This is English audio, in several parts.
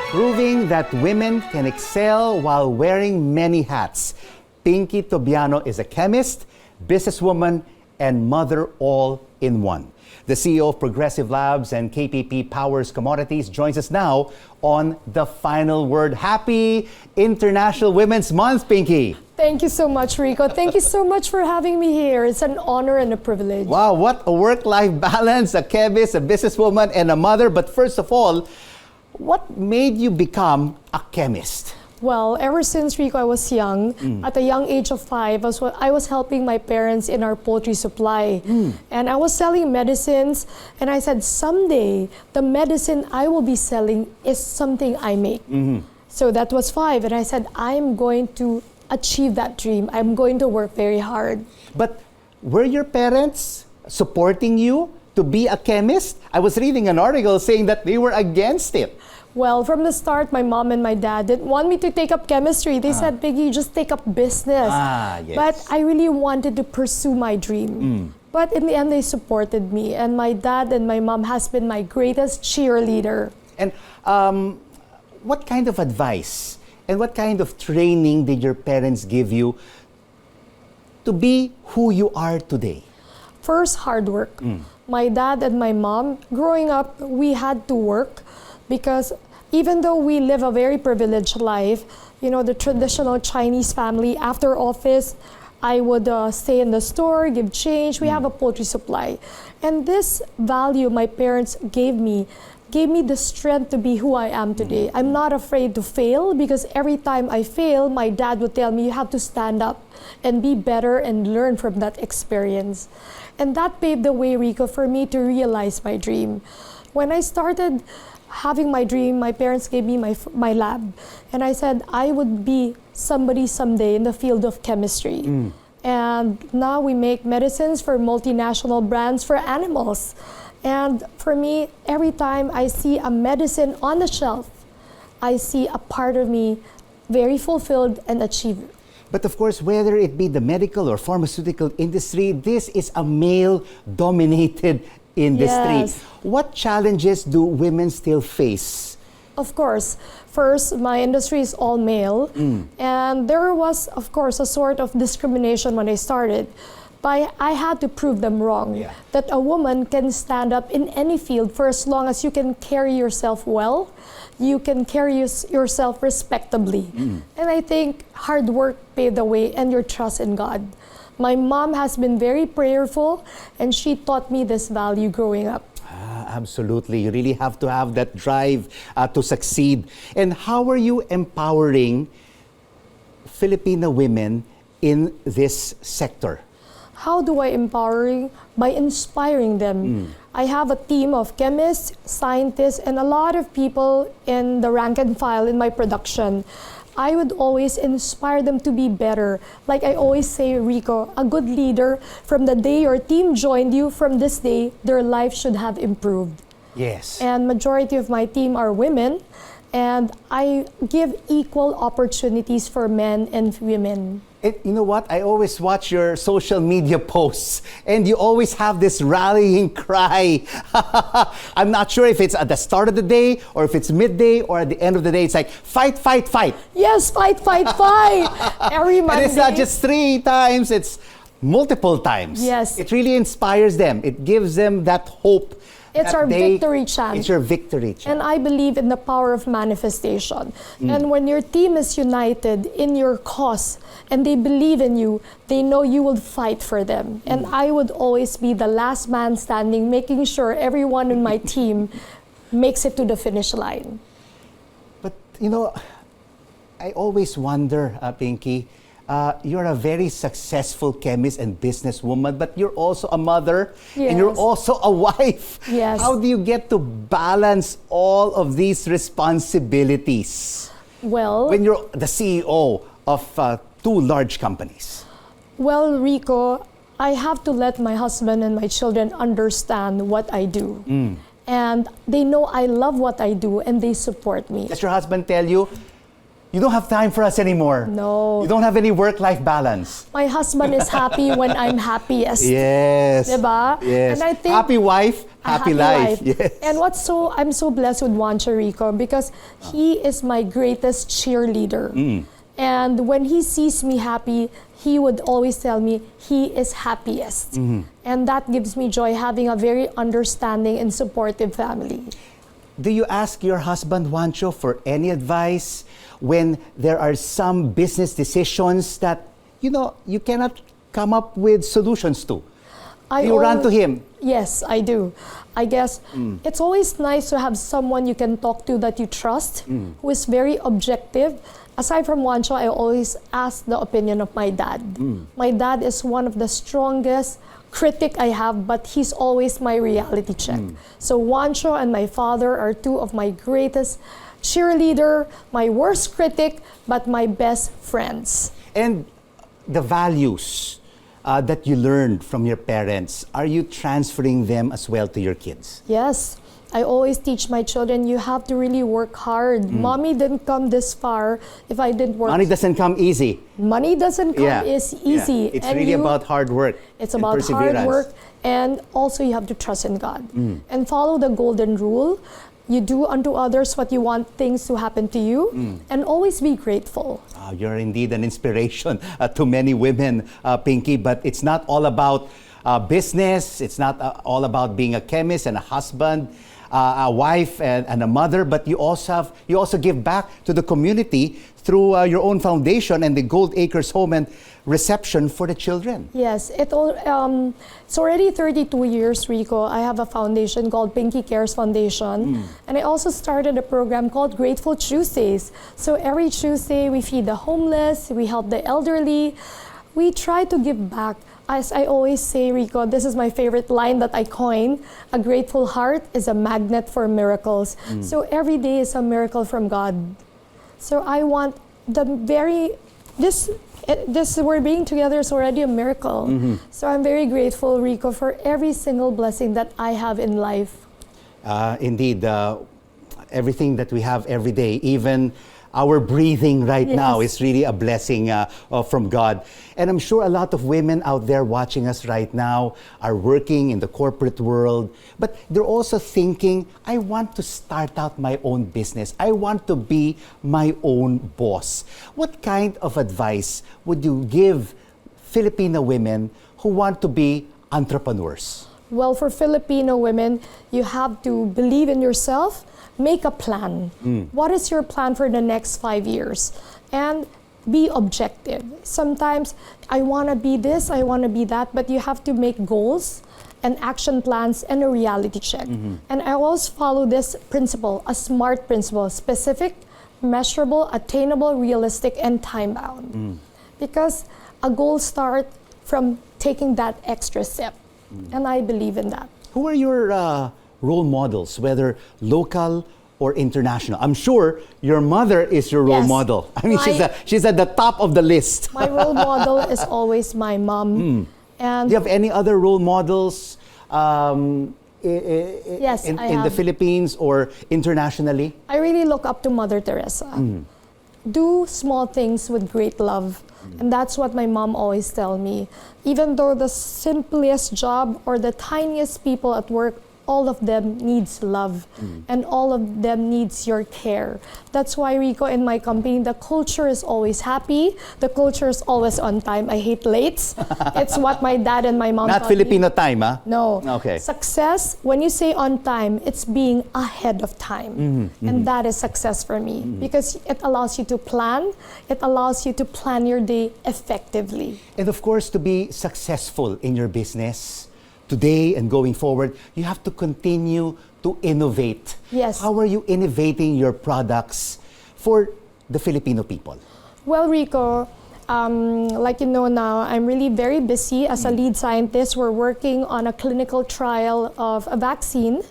proving that women can excel while wearing many hats. Pinky Tobiano is a chemist, businesswoman, and mother all in one. The CEO of Progressive Labs and KPP Powers Commodities joins us now on The Final Word. Happy International Women's Month, Pinky! Thank you so much, Rico. Thank you so much for having me here. It's an honor and a privilege. Wow, what a work-life balance, a chemist, a businesswoman, and a mother. But first of all, what made you become a chemist? Well, ever since, Rico, I was young, at a young age of 5, I was helping my parents in our poultry supply. And I was selling medicines, and I said, someday, the medicine I will be selling is something I make. So that was 5, and I said, I'm going to achieve that dream. I'm going to work very hard. But were your parents supporting you to be a chemist? I was reading an article saying that they were against it. Well, from the start, my mom and my dad didn't want me to take up chemistry. They said, Piggy, just take up business. Yes. But I really wanted to pursue my dream. But in the end, they supported me. And my dad and my mom has been my greatest cheerleader. And what kind of advice and what kind of training did your parents give you to be who you are today? First, hard work. My dad and my mom, growing up, we had to work because even though we live a very privileged life, you know, the traditional Chinese family, after office, I would stay in the store, give change. We have a poultry supply. And this value my parents gave me the strength to be who I am today. I'm not afraid to fail because every time I fail, my dad would tell me, you have to stand up and be better and learn from that experience. And that paved the way, Rico, for me to realize my dream. When I started having my dream, my parents gave me my lab. And I said, I would be somebody someday in the field of chemistry. And now we make medicines for multinational brands for animals. And for me, every time I see a medicine on the shelf, I see a part of me very fulfilled and achieved. But of course, whether it be the medical or pharmaceutical industry, this is a male-dominated industry. Yes. What challenges do women still face? Of course. First, my industry is all male. And there was, of course, a sort of discrimination when I started. But I had to prove them wrong, that a woman can stand up in any field for as long as you can carry yourself well, you can carry yourself respectably. And I think hard work paved the way and your trust in God. My mom has been very prayerful and she taught me this value growing up. Absolutely. You really have to have that drive to succeed. And how are you empowering Filipino women in this sector? How do I empower? By inspiring them. I have a team of chemists, scientists, and a lot of people in the rank and file in my production. I would always inspire them to be better. Like I always say, Rico, a good leader, from the day your team joined you, from this day, their life should have improved. Yes. And majority of my team are women, and I give equal opportunities for men and women. And you know what? I always watch your social media posts and you always have this rallying cry. I'm not sure if it's at the start of the day or if it's midday or at the end of the day. It's like, fight, fight, fight. Yes, fight, fight, fight. Every Monday. And it's not just 3 times, it's multiple times. Yes. It really inspires them. It gives them that hope. It's our victory chant. It's your victory chant. And I believe in the power of manifestation. And when your team is united in your cause and they believe in you, they know you will fight for them. And I would always be the last man standing, making sure everyone in my team makes it to the finish line. But, you know, I always wonder, Pinky, you're a very successful chemist and businesswoman, but you're also a mother and you're also a wife. Yes. How do you get to balance all of these responsibilities? Well, when you're the CEO of 2 large companies? Well, Rico, I have to let my husband and my children understand what I do. And they know I love what I do and they support me. Does your husband tell you, You don't have time for us anymore. No. You don't have any work-life balance. My husband is happy when I'm happiest. Yes. Diba? Yes. And I think happy wife, happy life. Yes. And I'm so blessed with Juancho Rico because he is my greatest cheerleader. And when he sees me happy, he would always tell me he is happiest. And that gives me joy, having a very understanding and supportive family. Do you ask your husband, Juancho, for any advice when there are some business decisions that, you cannot come up with solutions to? You run to him? Yes, I do. I guess it's always nice to have someone you can talk to that you trust, who is very objective. Aside from Juancho, I always ask the opinion of my dad. My dad is one of the strongest critic I have, but he's always my reality check. So Juancho and my father are two of my greatest cheerleader, my worst critic, but my best friends. And the values that you learned from your parents, are you transferring them as well to your kids? Yes. I always teach my children, you have to really work hard. Mommy didn't come this far if I didn't work. Money doesn't come easy. Money doesn't come easy. It's really about hard work. It's about hard work, and also you have to trust in God and follow the golden rule. You do unto others what you want things to happen to you, and always be grateful. You're indeed an inspiration to many women, Pinky, but it's not all about business. It's not all about being a chemist and a husband, a wife and a mother, but you also give back to the community through your own foundation and the Gold Acres Home and Reception for the children. Yes, it's already 32 years, Rico. I have a foundation called Pinky Cares Foundation, and I also started a program called Grateful Tuesdays. So every Tuesday we feed the homeless, we help the elderly, we try to give back. As I always say, Rico, this is my favorite line that I coined: a grateful heart is a magnet for miracles. So every day is a miracle from God. So I want this we're being together is already a miracle. So I'm very grateful, Rico, for every single blessing that I have in life. Indeed, everything that we have every day, even our breathing right now is really a blessing from God. And I'm sure a lot of women out there watching us right now are working in the corporate world, but they're also thinking, I want to start out my own business. I want to be my own boss. What kind of advice would you give Filipino women who want to be entrepreneurs? Well, for Filipino women, you have to believe in yourself. Make a plan. What is your plan for the next 5 years? And be objective. Sometimes I want to be this, I want to be that, but you have to make goals and action plans and a reality check. And I always follow this principle, a SMART principle: specific, measurable, attainable, realistic, and time-bound. Because a goal starts from taking that extra step. And I believe in that. Who are your role models, whether local or international? I'm sure your mother is your role model. I mean, she's at the top of the list. My role model is always my mom. And do you have any other role models in the Philippines or internationally? I really look up to Mother Teresa. Do small things with great love. And that's what my mom always tells me. Even though the simplest job or the tiniest people at work, all of them needs love and all of them needs your care. That's why, Rico, in my company, the culture is always happy. The culture is always on time. I hate lates. It's what my dad and my mom Not Filipino time, huh? No. Okay. Success, when you say on time, it's being ahead of time. And that is success for me because it allows you to plan. It allows you to plan your day effectively. And of course, to be successful in your business, today and going forward, you have to continue to innovate. Yes. How are you innovating your products for the Filipino people? Well, Rico, like you know now, I'm really very busy as a lead scientist. We're working on a clinical trial of a vaccine.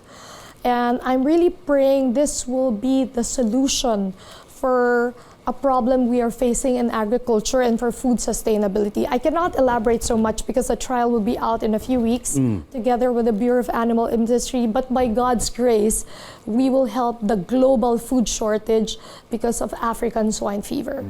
And I'm really praying this will be the solution for a problem we are facing in agriculture and for food sustainability. I cannot elaborate so much because the trial will be out in a few weeks together with the Bureau of Animal Industry, but by God's grace, we will help the global food shortage because of African swine fever.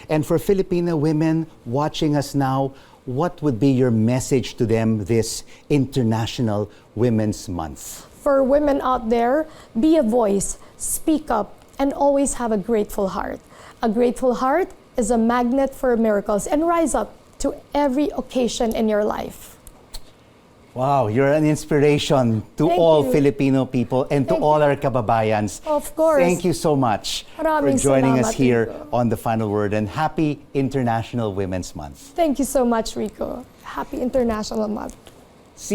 And for Filipino women watching us now, what would be your message to them this International Women's Month? For women out there, be a voice, speak up, and always have a grateful heart. A grateful heart is a magnet for miracles, and rise up to every occasion in your life. Wow, you're an inspiration to Thank all you. Filipino people and to Thank all you. our kababayans. Of course. Thank you so much Maraming for joining us salamat, here Rico. on The Final Word, and happy International Women's Month. Thank you so much, Rico. Happy International Month.